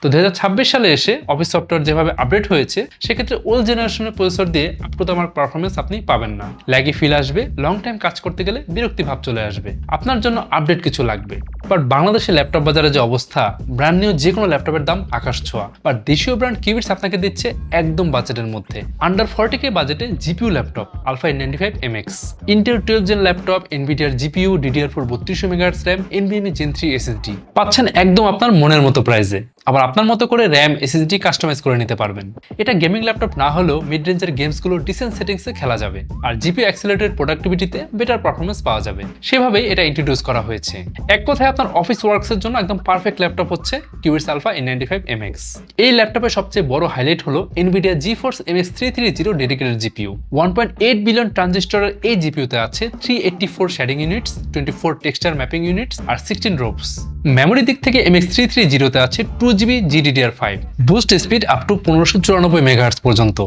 তো 2026 সালে এসে অফিস সফটওয়্যার যেভাবে আপডেট হয়েছে, সেক্ষেত্রে ওল্ড জেনারেশনের প্রসেসর দিয়ে আপ পারফরমেন্স আপনি পাবেন না। ল্যাগি ফিল আসবে, লং টাইম কাজ করতে গেলে বিরক্তি ভাব চলে আসবে। আপনার জন্য আপডেট কিছু লাগবে। বাট বাংলাদেশের ল্যাপটপ বাজারে যে অবস্থা, ব্র্যান্ড নিউ যে কোনো ল্যাপটপের দাম আকাশ ছোঁয়া। বাট দেশীয় ব্র্যান্ড কিউবিটস আপনাকে দিচ্ছে একদম বাজেটের মধ্যে, আন্ডার 40K বাজেটে GPU laptop alpha 95 MX, Intel 12 gen laptop, Nvidia GPU, DDR4 3200 megahertz RAM, NVMe Gen 3 SSD পাচ্ছেন একদম আপনার মনের মতো প্রাইসে। আবার আপনার মতো করে র্যাম SSD কাস্টমাইজ করে নিতে পারবেন। এটা গেমিং ল্যাপটপ না হলেও মিড রেঞ্জের গেমসগুলো ডিসেন্ট সেটিংসে খেলা যাবে, আর জিপিইউ অ্যাক্সিলারেটেড প্রোডাক্টিভিটিতে বেটার পারফরমেন্স পাওয়া যাবে। সেভাবেই এটা ইন্ট্রোডিউস করা হয়েছে। এক কথায় আপনার অফিস ওয়ার্কসের জন্য একদম পারফেক্ট ল্যাপটপ হচ্ছে কিউবিটস আলফা A95 MX। এই ল্যাপটপের সবচেয়ে বড় হাইলাইট হলো NVIDIA GeForce MX 330 dedicated GPU. 1.8 billion ট্রানজিস্টরের এই জিপিইউতে আছে 384 shading units, 24 texture mapping units আর 16 রোপস। মেমোরি দিক থেকে MX 330 তে আছে 2GB GDDR5, boost speed up to 1594 megahertz পর্যন্ত।